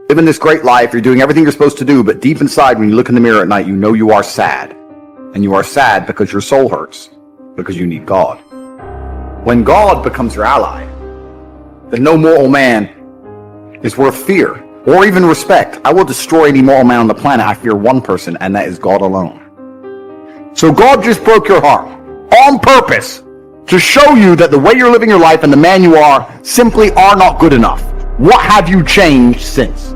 living this great life, you're doing everything you're supposed to do, but deep inside, when you look in the mirror at night, you know you are sad. And you are sad because your soul hurts, because you need God. When God becomes your ally, then no mortal man is worth fear or even respect. I will destroy any mortal man on the planet. I fear one person, and that is God alone. So God just broke your heart on purpose to show you that the way you're living your life and the man you are simply are not good enough. What have you changed since?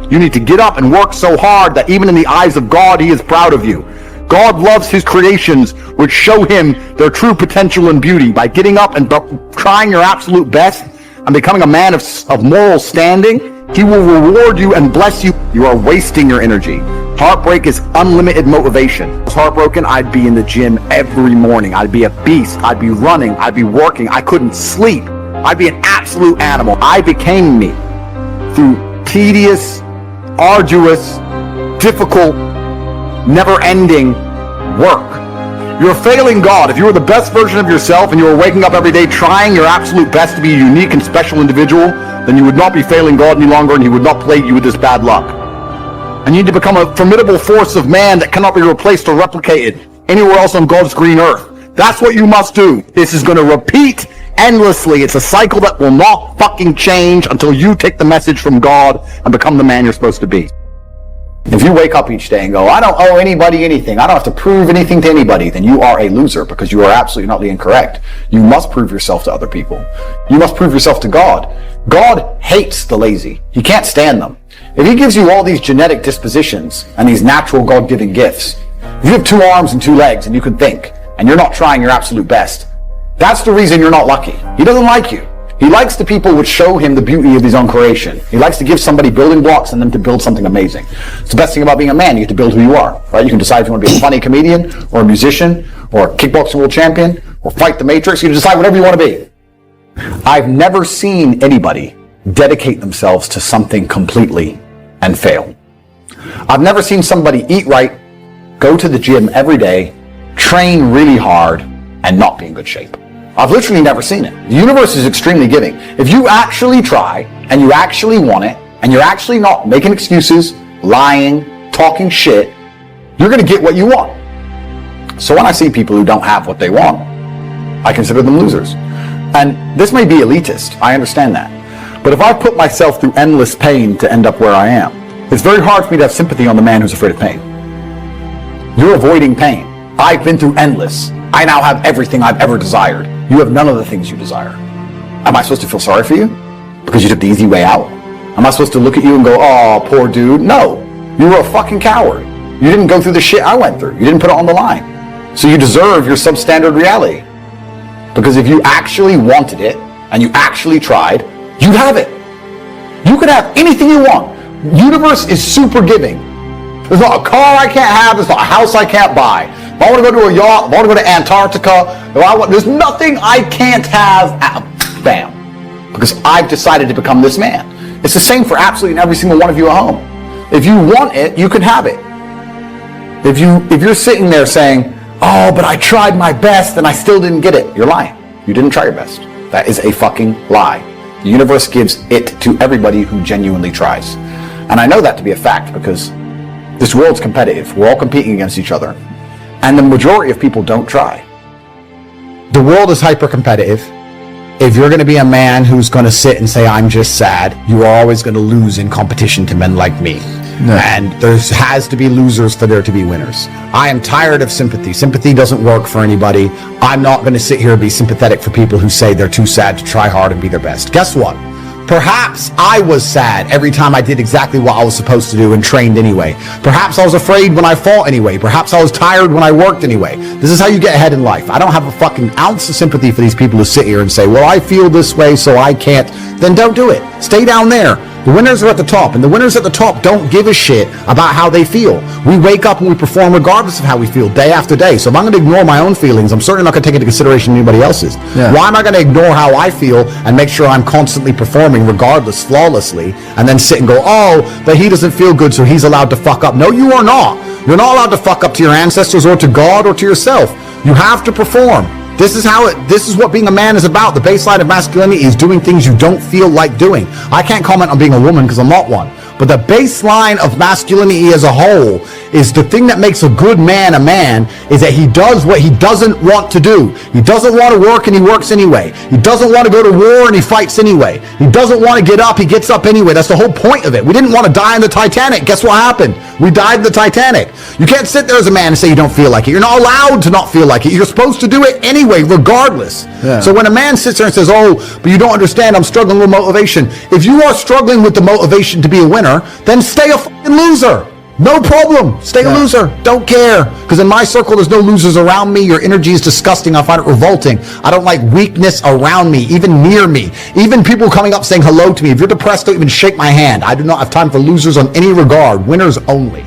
You need to get up and work so hard that even in the eyes of God, he is proud of you. God loves his creations, which show him their true potential and beauty. By getting up and trying your absolute best and becoming a man of moral standing, he will reward you and bless you. You are wasting your energy. Heartbreak is unlimited motivation. If I was heartbroken, I'd be in the gym every morning. I'd be a beast. I'd be running. I'd be working. I couldn't sleep. I'd be an absolute animal. I became me through tedious, arduous, difficult, never-ending work. You're failing God. If you were the best version of yourself and you were waking up every day trying your absolute best to be a unique and special individual, then you would not be failing God any longer, and he would not plague you with this bad luck. And you need to become a formidable force of man that cannot be replaced or replicated anywhere else on God's green earth. That's what you must do. This is going to repeat endlessly. It's a cycle that will not fucking change until you take the message from God and become the man you're supposed to be. If you wake up each day and go, I don't owe anybody anything, I don't have to prove anything to anybody, then you are a loser, because you are absolutely not incorrect. You must prove yourself to other people. You must prove yourself to God. God hates the lazy. He can't stand them. If he gives you all these genetic dispositions and these natural God-given gifts, if you have 2 arms and 2 legs and you can think, and you're not trying your absolute best, that's the reason you're not lucky. He doesn't like you. He likes the people which show him the beauty of his own creation. He likes to give somebody building blocks and them to build something amazing. It's the best thing about being a man. You get to build who you are, right? You can decide if you want to be a funny comedian or a musician or a kickboxing world champion or fight the Matrix. You can decide whatever you want to be. I've never seen anybody dedicate themselves to something completely and fail. I've never seen somebody eat right, go to the gym every day, train really hard, and not be in good shape. I've literally never seen it. The universe is extremely giving. If you actually try, and you actually want it, and you're actually not making excuses, lying, talking shit, you're going to get what you want. So when I see people who don't have what they want, I consider them losers. And this may be elitist, I understand that. But if I put myself through endless pain to end up where I am, it's very hard for me to have sympathy on the man who's afraid of pain. You're avoiding pain. I've been through endless. I now have everything I've ever desired. You have none of the things you desire. Am I supposed to feel sorry for you because you took the easy way out? Am I supposed to look at you and go, oh, poor dude? No, you were a fucking coward. You didn't go through the shit I went through. You didn't put it on the line. So you deserve your substandard reality. Because if you actually wanted it and you actually tried, you'd have it. You could have anything you want. Universe is super giving. There's not a car I can't have. There's not a house I can't buy. If I want to go to a yacht, if I want to go to Antarctica, there's nothing I can't have. Bam. Because I've decided to become this man. It's the same for absolutely every single one of you at home. If you want it, you can have it. If you're sitting there saying, oh, but I tried my best and I still didn't get it, you're lying. You didn't try your best. That is a fucking lie. The universe gives it to everybody who genuinely tries. And I know that to be a fact because this world's competitive. We're all competing against each other. And the majority of people don't try. The world is hyper-competitive. If you're going to be a man who's going to sit and say, I'm just sad, you are always going to lose in competition to men like me. No. And there has to be losers for there to be winners. I am tired of sympathy. Sympathy doesn't work for anybody. I'm not going to sit here and be sympathetic for people who say they're too sad to try hard and be their best. Guess what? Perhaps I was sad every time I did exactly what I was supposed to do and trained anyway. Perhaps I was afraid when I fought anyway. Perhaps I was tired when I worked anyway. This is how you get ahead in life. I don't have a fucking ounce of sympathy for these people who sit here and say, well, I feel this way, so I can't. Then don't do it. Stay down there. The winners are at the top, and the winners at the top don't give a shit about how they feel. We wake up and we perform regardless of how we feel day after day. So if I'm going to ignore my own feelings, I'm certainly not going to take into consideration anybody else's. Yeah. Why am I going to ignore how I feel and make sure I'm constantly performing regardless, flawlessly, and then sit and go, oh, but he doesn't feel good, so he's allowed to fuck up. No, you are not. You're not allowed to fuck up to your ancestors or to God or to yourself. You have to perform. This is what being a man is about. The baseline of masculinity is doing things you don't feel like doing. I can't comment on being a woman because I'm not one. But the baseline of masculinity as a whole is the thing that makes a good man a man is that he does what he doesn't want to do. He doesn't want to work and he works anyway. He doesn't want to go to war and he fights anyway. He doesn't want to get up, he gets up anyway. That's the whole point of it. We didn't want to die in the Titanic. Guess what happened? We died in the Titanic. You can't sit there as a man and say you don't feel like it. You're not allowed to not feel like it. You're supposed to do it anyway, regardless. Yeah. So when a man sits there and says, oh, but you don't understand, I'm struggling with motivation. If you are struggling with the motivation to be a winner, then stay a fucking loser. No problem. Stay a loser. Don't care. Because in my circle, there's no losers around me. Your energy is disgusting. I find it revolting. I don't like weakness around me, even near me. Even people coming up saying hello to me. If you're depressed, don't even shake my hand. I do not have time for losers on any regard. Winners only.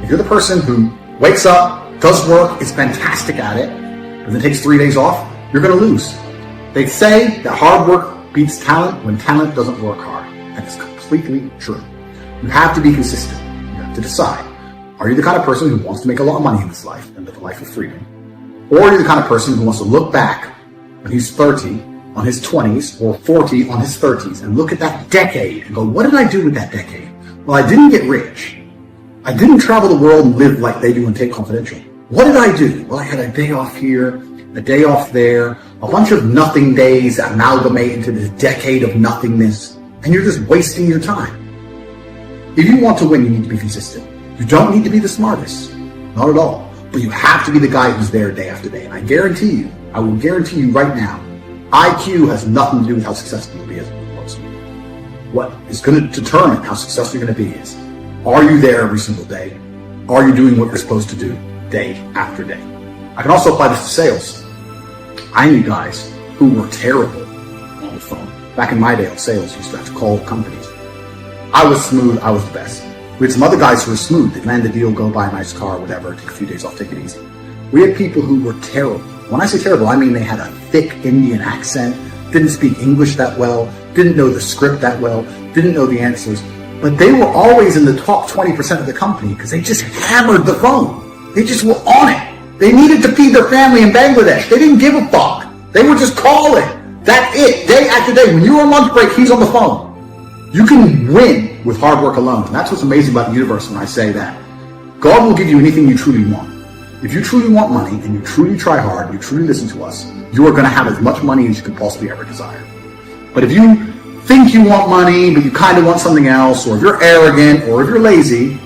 If you're the person who wakes up, does work, is fantastic at it, and then takes 3 days off, you're going to lose. They say that hard work beats talent when talent doesn't work hard. That is completely true. You have to be consistent. You have to decide. Are you the kind of person who wants to make a lot of money in this life and live a life of freedom? Or are you the kind of person who wants to look back when he's 30 on his 20s or 40 on his 30s and look at that decade and go, what did I do with that decade? Well, I didn't get rich. I didn't travel the world and live like they do in Tate Confidential. What did I do? Well, I had a day off here, a day off there, a bunch of nothing days that amalgamate into this decade of nothingness, and you're just wasting your time. If you want to win, you need to be consistent. You don't need to be the smartest, not at all, but you have to be the guy who's there day after day. And I will guarantee you right now, IQ has nothing to do with how successful you'll be as a person. What is going to determine how successful you're going to be is, are you there every single day? Are you doing what you're supposed to do day after day? I can also apply this to sales. I knew guys who were terrible on the phone. Back in my day, sales used to have to call companies. I was smooth, I was the best. We had some other guys who were smooth. They'd land the deal, go buy a nice car, whatever, take a few days off, take it easy. We had people who were terrible. When I say terrible, I mean they had a thick Indian accent, didn't speak English that well, didn't know the script that well, didn't know the answers, but they were always in the top 20% of the company because they just hammered the phone. They just were on it. They needed to feed their family in Bangladesh. They didn't give a fuck. They were just calling. That's it, day after day. When you're on lunch break, he's on the phone. You can win with hard work alone. And that's what's amazing about the universe when I say that. God will give you anything you truly want. If you truly want money and you truly try hard, you truly listen to us, you are going to have as much money as you could possibly ever desire. But if you think you want money, but you kind of want something else, or if you're arrogant, or if you're lazy,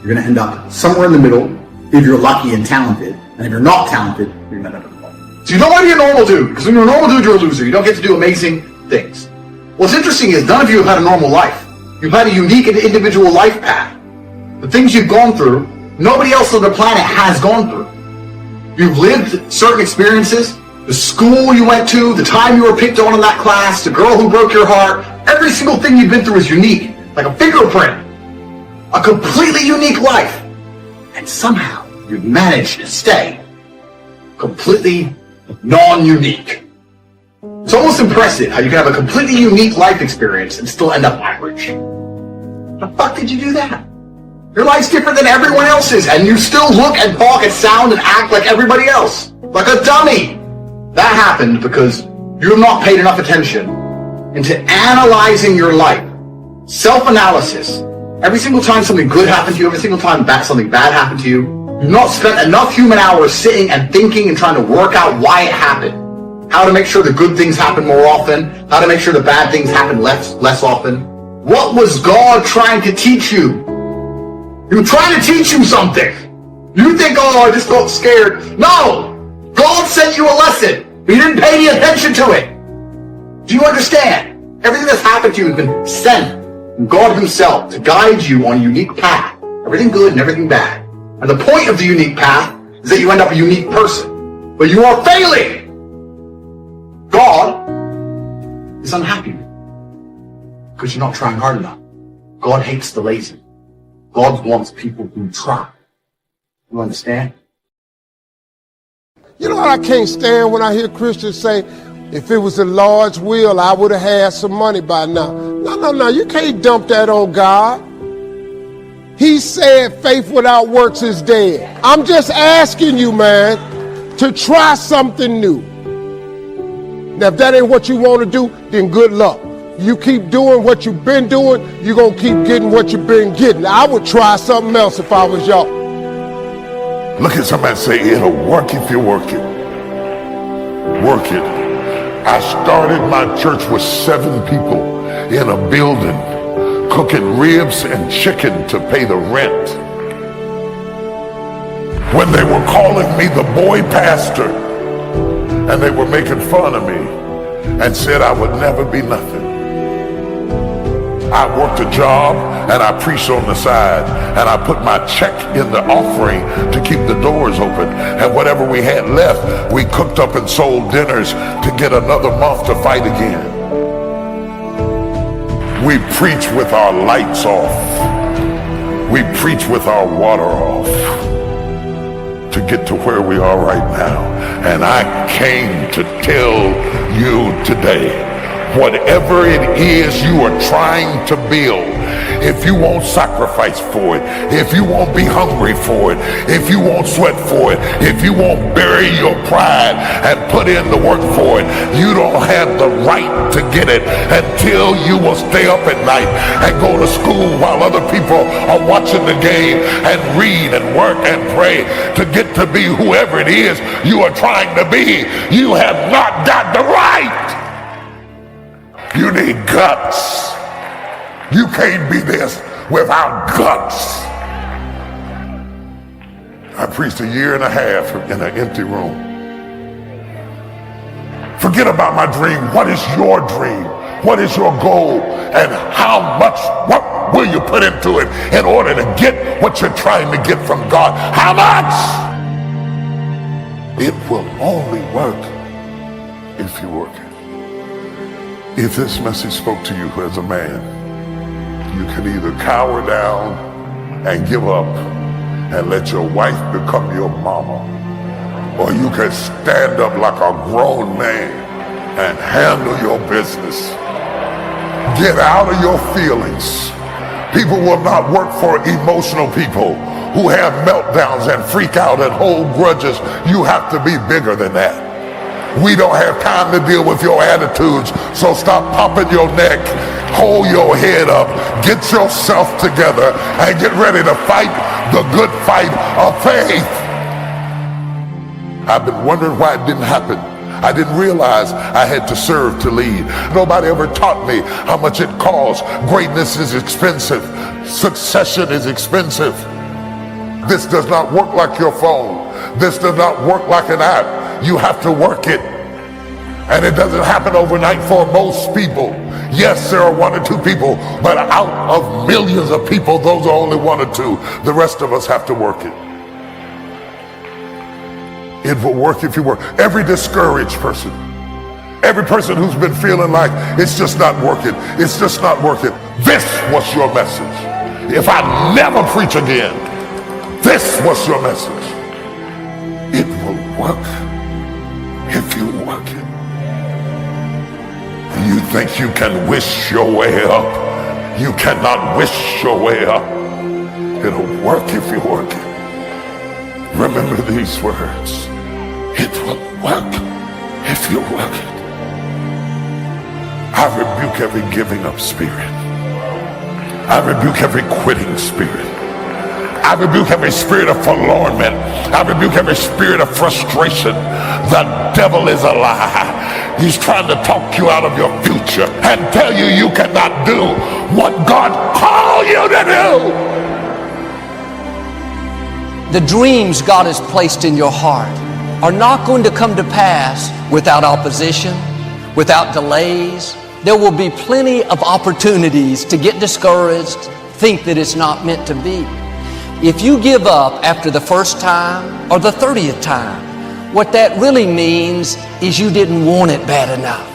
you're going to end up somewhere in the middle if you're lucky and talented. And if you're not talented, you're going to end up at the bottom. So you don't want to be a normal dude, because when you're a normal dude, you're a loser. You don't get to do amazing things. What's interesting is none of you have had a normal life. You've had a unique and individual life path. The things you've gone through, nobody else on the planet has gone through. You've lived certain experiences, the school you went to, the time you were picked on in that class, the girl who broke your heart. Every single thing you've been through is unique, like a fingerprint. A completely unique life. And somehow you've managed to stay completely non-unique. It's almost impressive how you can have a completely unique life experience and still end up average. How the fuck did you do that? Your life's different than everyone else's, and you still look and talk and sound and act like everybody else. Like a dummy. That happened because you have not paid enough attention into analyzing your life. Self-analysis. Every single time something good happened to you, every single time something bad happened to you, you've not spent enough human hours sitting and thinking and trying to work out why it happened. How to make sure the good things happen more often, how to make sure the bad things happen less often. What was God trying to teach you? He was trying to teach you something. You think, oh, I just got scared. No! God sent you a lesson. He didn't pay any attention to it. Do you understand? Everything that's happened to you has been sent from God himself to guide you on a unique path. Everything good and everything bad. And the point of the unique path is that you end up a unique person. But you are failing. God is unhappy because you're not trying hard enough. God hates the lazy. God wants people who try. You understand? You know what I can't stand when I hear Christians say, if it was a Lord's will, I would have had some money by now. No. You can't dump that on God. He said faith without works is dead. I'm just asking you, man, to try something new. Now, if that ain't what you want to do, then good luck. You keep doing what you've been doing, you're going to keep getting what you've been getting. I would try something else if I was y'all. Look at somebody and say, it'll work if you work it. Work it. I started my church with 7 people in a building, cooking ribs and chicken to pay the rent. When they were calling me the boy pastor, and they were making fun of me and said I would never be nothing. I worked a job and I preached on the side, and I put my check in the offering to keep the doors open, and whatever we had left, we cooked up and sold dinners to get another month to fight again. We preach with our lights off. We preach with our water off to get to where we are right now. And I came to tell you today, whatever it is you are trying to build, if you won't sacrifice for it, if you won't be hungry for it, if you won't sweat for it, if you won't bury your pride and put in the work for it, you don't have the right to get it until you will stay up at night and go to school while other people are watching the game and read and work and pray to get to be whoever it is you are trying to be. You have not got the right. You need guts. You can't be this without guts. I preached 1.5 years in an empty room. Forget about my dream. What is your dream? What is your goal? And how much, what will you put into it in order to get what you're trying to get from God? How much? It will only work if you work it. If this message spoke to you as a man, you can either cower down and give up and let your wife become your mama, or you can stand up like a grown man and handle your business. Get out of your feelings. People will not work for emotional people who have meltdowns and freak out and hold grudges. You have to be bigger than that. We don't have time to deal with your attitudes, so stop popping your neck, hold your head up, get yourself together, and get ready to fight the good fight of faith. I've been wondering why it didn't happen. I didn't realize I had to serve to lead. Nobody ever taught me how much it costs. Greatness is expensive. Succession is expensive. This does not work like your phone. This does not work like an app. You have to work it. And it doesn't happen overnight for most people. Yes, there are 1 or 2 people, but out of millions of people, those are only 1 or 2. The rest of us have to work it. It will work if you work. Every discouraged person, every person who's been feeling like it's just not working, it's just not working, this was your message. If I never preach again, this was your message. It will work if you work it. You think you can wish your way up? You cannot wish your way up. It'll work if you work it. Remember these words. It will work if you work it. I rebuke every giving up spirit. I rebuke every quitting spirit. I rebuke every spirit of forlornment. I rebuke every spirit of frustration. The devil is a lie. He's trying to talk you out of your future and tell you you cannot do what God called you to do. The dreams God has placed in your heart are not going to come to pass without opposition, without delays. There will be plenty of opportunities to get discouraged, think that it's not meant to be. If you give up after the first time or the 30th time, what that really means is you didn't want it bad enough.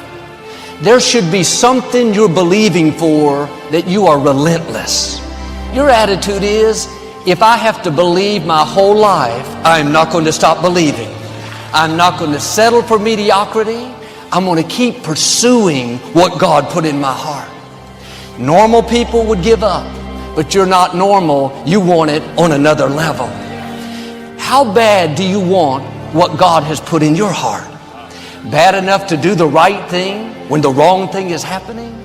There should be something you're believing for that you are relentless. Your attitude is, if I have to believe my whole life, I'm not going to stop believing. I'm not going to settle for mediocrity. I'm going to keep pursuing what God put in my heart. Normal people would give up, but you're not normal. You want it on another level. How bad do you want what God has put in your heart? bad enough to do the right thing when the wrong thing is happening?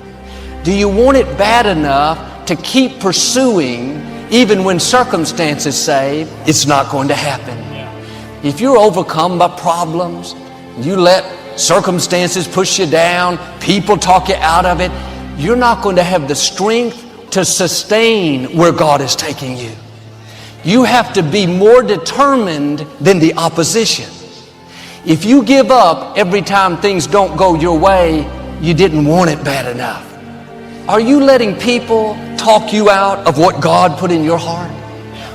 Do you want it bad enough to keep pursuing even when circumstances say it's not going to happen? If you're overcome by problems, you let circumstances push you down, people talk you out of it, you're not going to have the strength to sustain where God is taking you. You have to be more determined than the opposition. If you give up every time things don't go your way, you didn't want it bad enough. Are you letting people talk you out of what God put in your heart?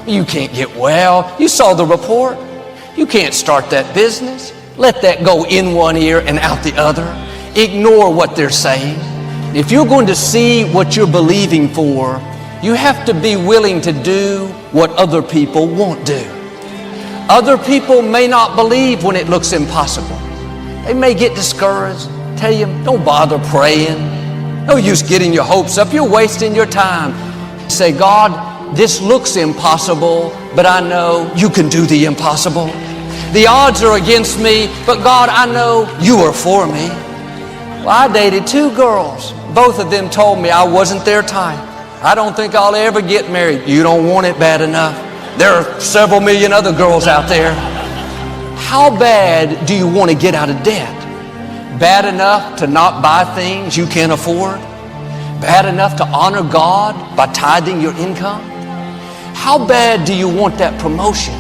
You can't get well. You saw the report. You can't start that business. Let that go in one ear and out the other. Ignore what they're saying. If you're going to see what you're believing for, you have to be willing to do what other people won't do. Other people may not believe when it looks impossible. They may get discouraged, tell you, don't bother praying. No use getting your hopes up. You're wasting your time. Say, God, this looks impossible, but I know you can do the impossible. The odds are against me, but God, I know you are for me. Well, I dated 2 girls. Both of them told me I wasn't their type. I don't think I'll ever get married. You don't want it bad enough. There are several million other girls out there. How bad do you want to get out of debt? Bad enough to not buy things you can't afford? Bad enough to honor God by tithing your income? How bad do you want that promotion?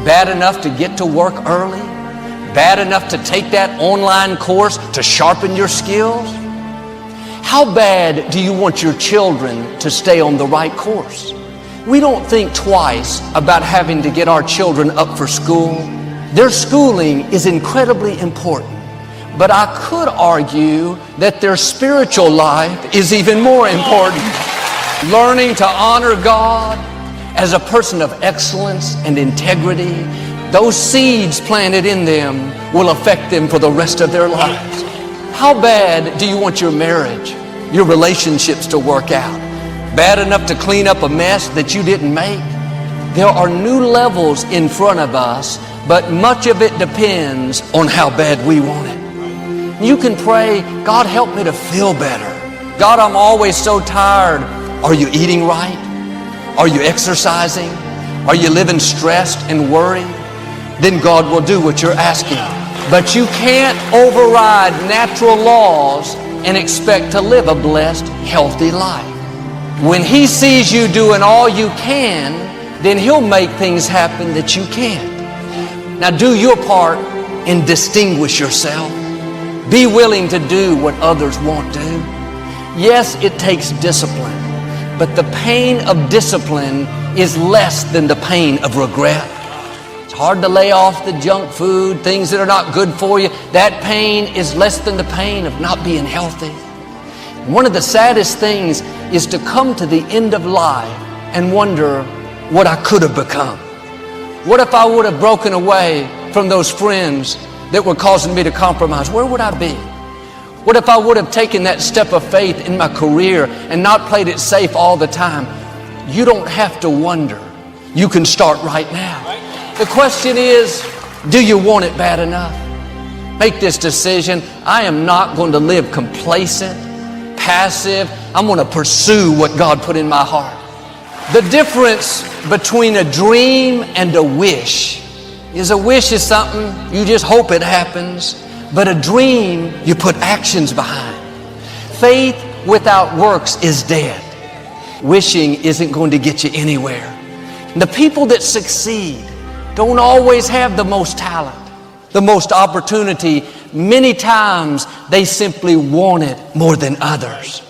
Bad enough to get to work early? Bad enough to take that online course to sharpen your skills? How bad do you want your children to stay on the right course? We don't think twice about having to get our children up for school. Their schooling is incredibly important. But I could argue that their spiritual life is even more important. Learning to honor God as a person of excellence and integrity, those seeds planted in them will affect them for the rest of their lives. How bad do you want your marriage, your relationships to work out? Bad enough to clean up a mess that you didn't make? There are new levels in front of us, but much of it depends on how bad we want it. You can pray, God, help me to feel better. God, I'm always so tired. Are you eating right? Are you exercising? Are you living stressed and worried? Then God will do what you're asking. But you can't override natural laws and expect to live a blessed, healthy life. When He sees you doing all you can, then He'll make things happen that you can't. Now do your part and distinguish yourself. Be willing to do what others won't do. Yes, it takes discipline, but the pain of discipline is less than the pain of regret. It's hard to lay off the junk food, things that are not good for you. That pain is less than the pain of not being healthy. One of the saddest things is to come to the end of life and wonder what I could have become. What if I would have broken away from those friends that were causing me to compromise? Where would I be? What if I would have taken that step of faith in my career and not played it safe all the time? You don't have to wonder. You can start right now. The question is, do you want it bad enough? Make this decision. I am not going to live complacent, passive. I'm going to pursue what God put in my heart. The difference between a dream and a wish is a wish is something you just hope it happens, but a dream you put actions behind. Faith without works is dead. Wishing isn't going to get you anywhere. And the people that succeed don't always have the most talent, the most opportunity. Many times they simply want it more than others.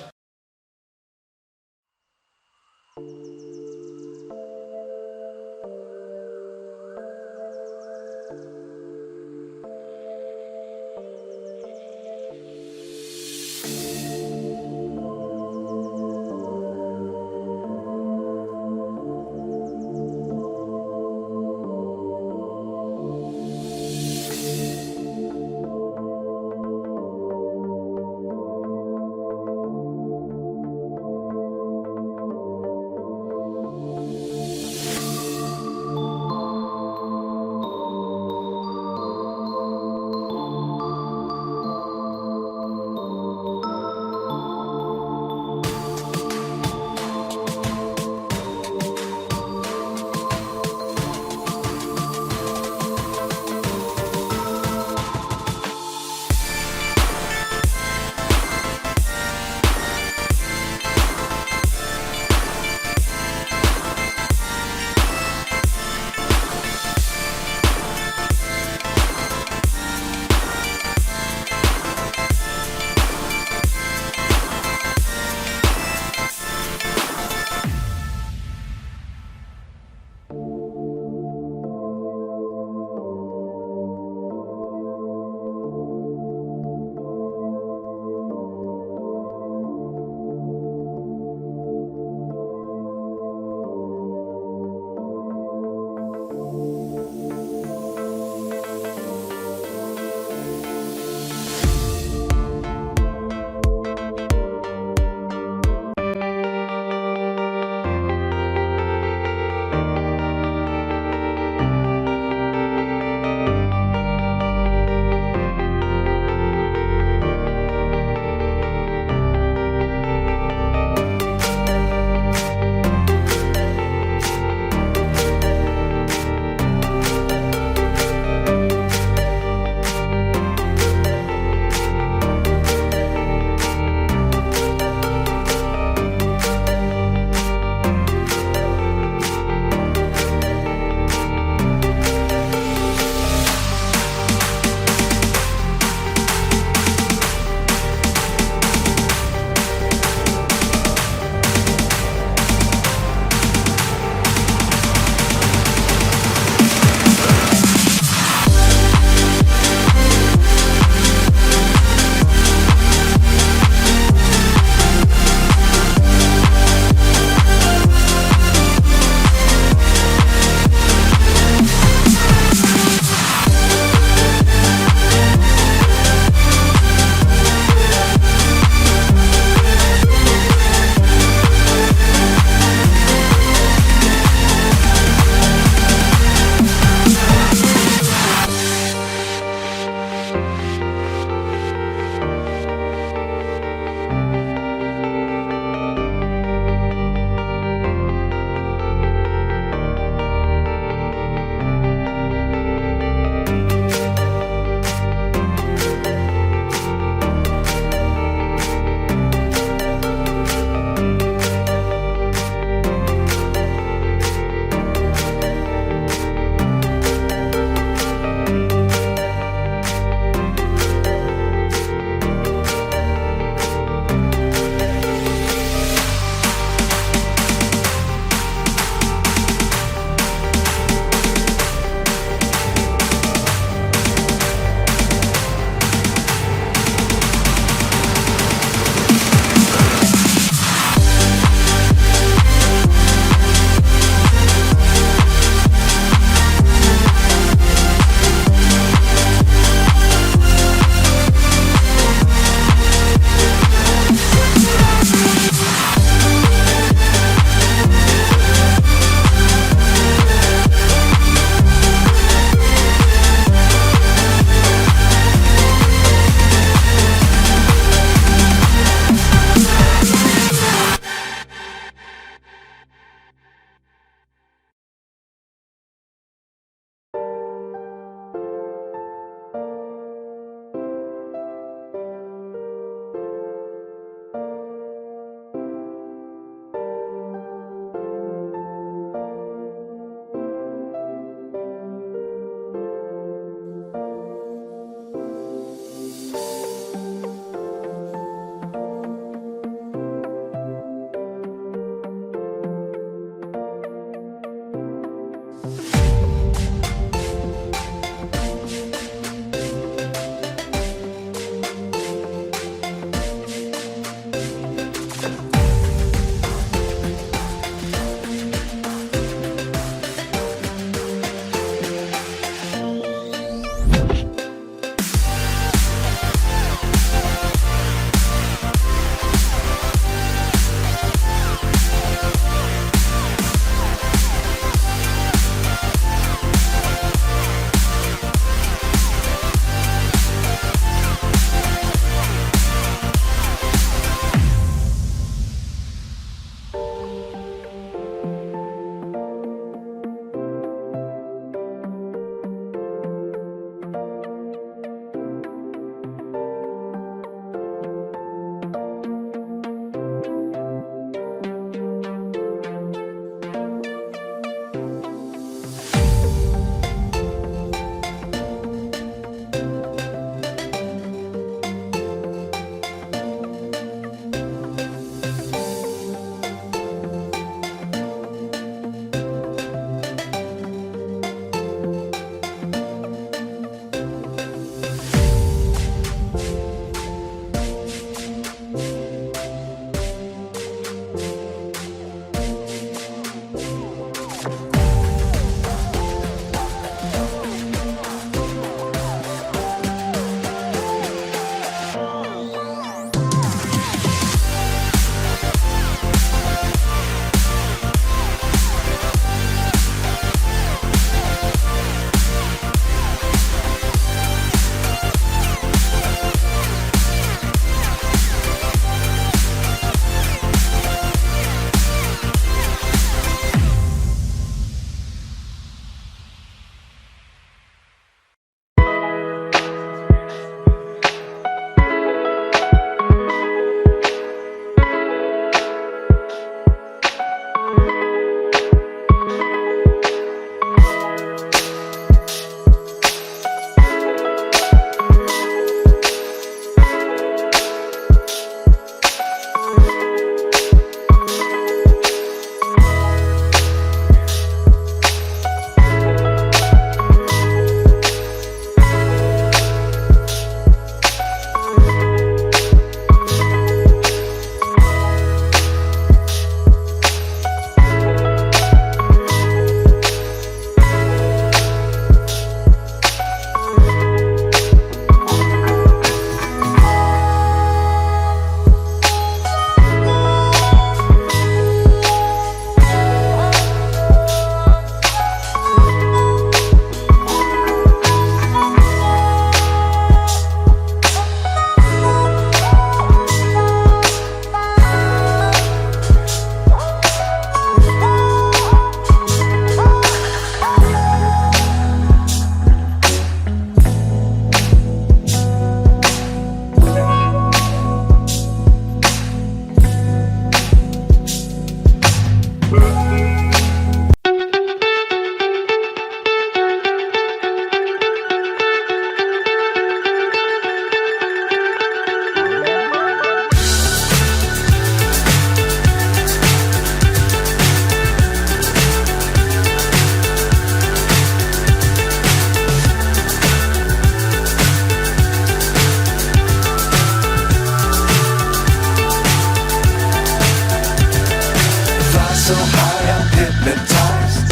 so high I'm hypnotized.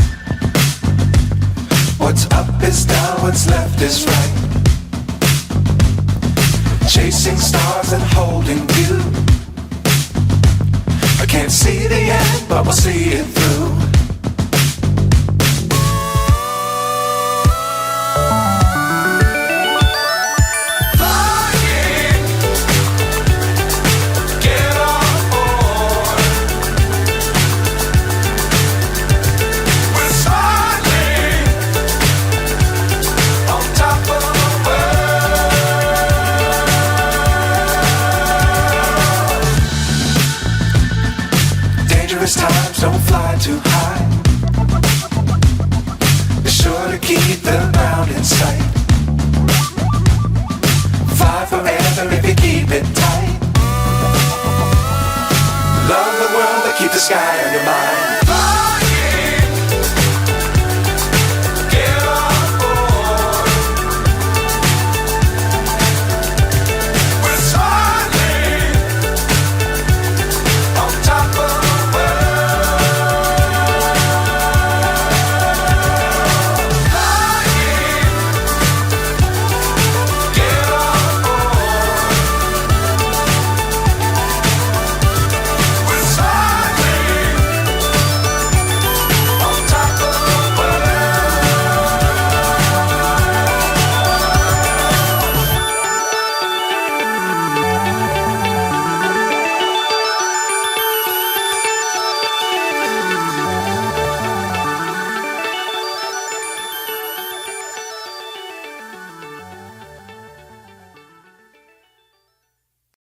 What's up is down, what's left is right. Chasing stars and holding you. I can't see the end, but we'll see it through. Times don't fly too high. Be sure to keep the ground in sight. Fly forever if you keep it tight. Love the world, but keep the sky on your mind.